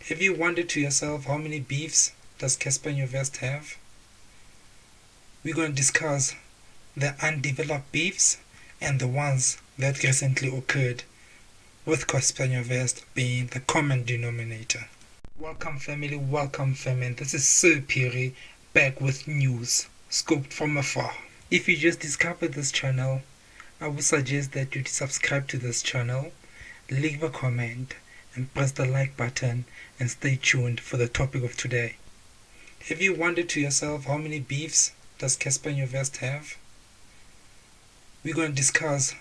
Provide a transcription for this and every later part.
Have you wondered to yourself how many beefs does Cassper Nyovest have? We're going to discuss the undeveloped beefs and the ones that recently occurred, with Cassper Nyovest being the common denominator. Welcome family, welcome family. This is SirPhiri back with news scoped from afar. If you just discovered this channel, I would suggest that you subscribe to this channel, leave a comment, and press the like button and stay tuned for the topic of today. Have you wondered to yourself how many beefs does Cassper Nyovest have? We're going to discuss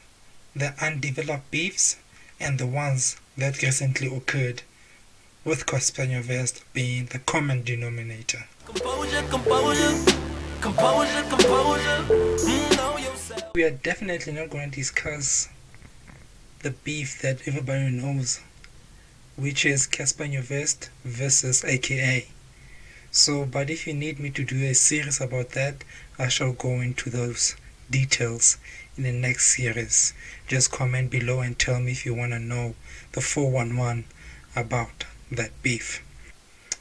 the undeveloped beefs and the ones that recently occurred, with Cassper Nyovest being the common denominator. We are definitely not going to discuss the beef that everybody knows, which is Cassper Nyovest versus AKA. But if you need me to do a series about that, I shall go into those details in the next series. Just comment below and tell me if you want to know the 411 about that beef.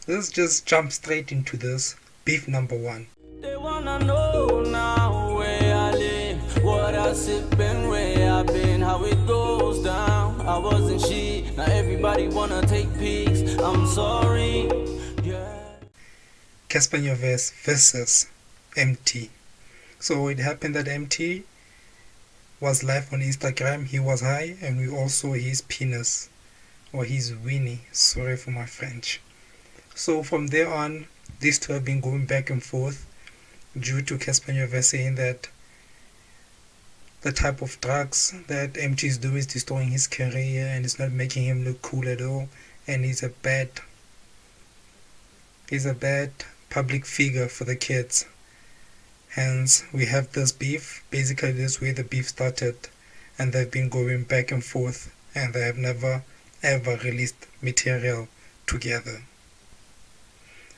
Let's just jump straight into this. Beef number one. They wanna know now where I live, what I sip and where I've been, how it goes down. I wasn't she, now everybody wanna take pics. I'm sorry. Yeah. Cassper Nyovest versus Emtee. So it happened that Emtee was live on Instagram. He was high, and we all saw his penis, or his weenie. Sorry for my French. So from there on, these two have been going back and forth due to Cassper Nyovest saying that the type of drugs that Emtee is doing is destroying his career and it's not making him look cool at all, and he's a bad public figure for the kids. Hence, we have this beef. Basically, this is where the beef started, and they've been going back and forth, and they have never ever released material together.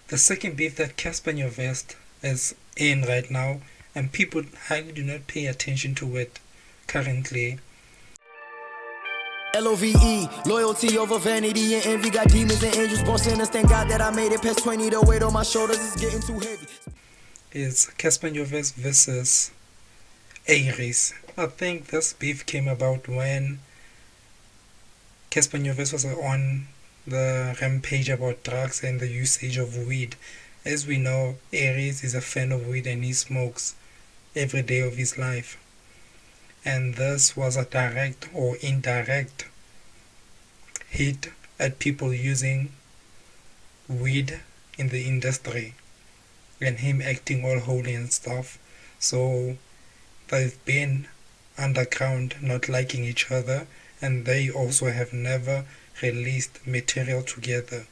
The second beef that Cassper Nyovest is in right now, and people highly do not pay attention to it currently. LOVE, loyalty over vanity and envy. Got demons and angels born sinners. Thank God that I made it past 20. The weight on my shoulders is getting too heavy. Is Cassper Nyovest versus A-Reece. I think this beef came about when Cassper Nyovest was on the rampage about drugs and the usage of weed. As we know, A-Reece is a fan of weed and he smokes every day of his life. And this was a direct or indirect hit at people using weed in the industry, and him acting all holy and stuff. So they've been underground, not liking each other, and they also have never released material together.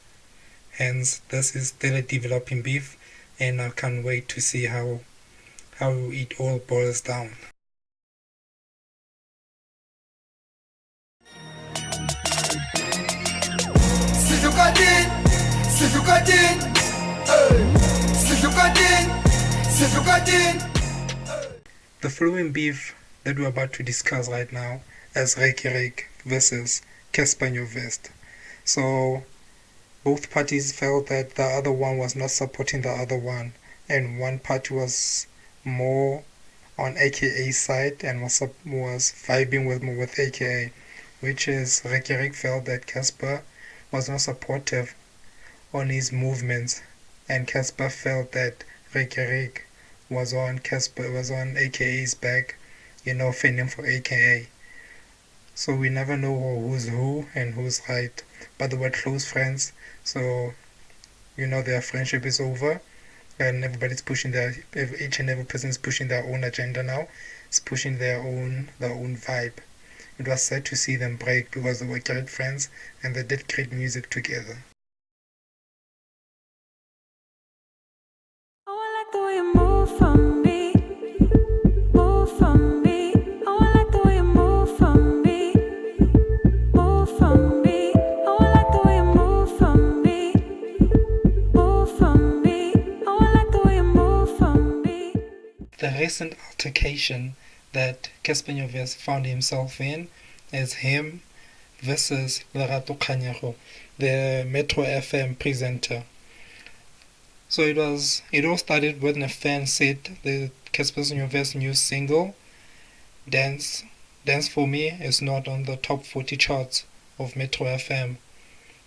Hence, this is still a developing beef, and I can't wait to see how it all boils down. The following beef that we're about to discuss right now is Riky versus Cassper Nyovest. So both parties felt that the other one was not supporting the other one, and one party was more on AKA's side and was vibing with AKA, which is Riky felt that Cassper was not supportive on his movements, and Cassper felt that Riky was on AKA's back, fending for AKA. So we never know who's who and who's right, but they were close friends. So their friendship is over, and everybody's pushing each and every person is pushing their own agenda now. It's pushing their own vibe. It was sad to see them break because they were great friends and they did great music together. The recent altercation that Cassper Nyovest found himself in is him versus Lerato Kganyago, the Metro FM presenter. So it all started when a fan said the Cassper Nyovest new single, Dance For Me, is not on the top 40 charts of Metro FM.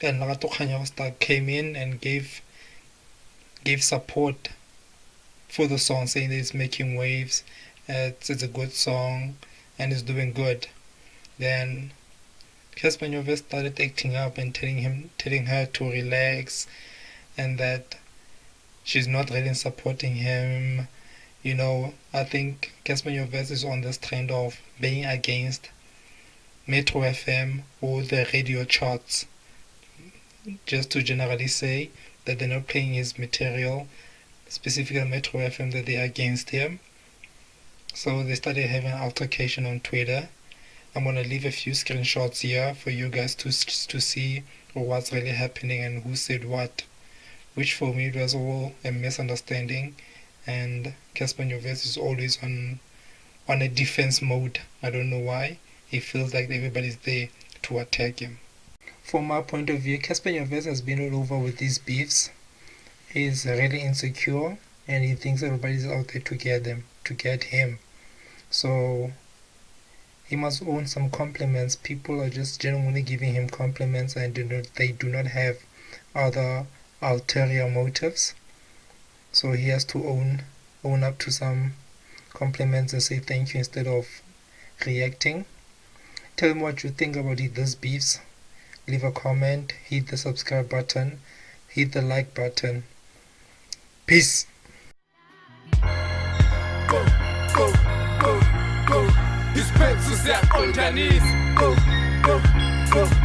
And Lerato Kganyago came in and gave support for the song, saying that it's making waves, it's a good song, and it's doing good. Then Cassper Nyovest started acting up and telling her to relax, and that she's not really supporting him. I think Cassper Nyovest is on this trend of being against Metro FM or the radio charts, just to generally say that they're not playing his material, specifically Metro FM, that they're against him. So they started having an altercation on Twitter. I'm going to leave a few screenshots here for you guys to see what's really happening and who said what, which for me was all a misunderstanding, and Cassper Nyovest is always on a defense mode. I don't know why. He feels like everybody's there to attack him. From my point of view, Cassper Nyovest has been all over with these beefs. He's really insecure and he thinks everybody's out there to get him. So he must own some compliments. People are just genuinely giving him compliments and they do not have other ulterior motives. So he has to own up to some compliments and say thank you instead of reacting. Tell me what you think about these beefs. Leave a comment, hit the subscribe button, hit the like button. Peace. Go, go, go, go. His pencils at underneath. Go, go, go.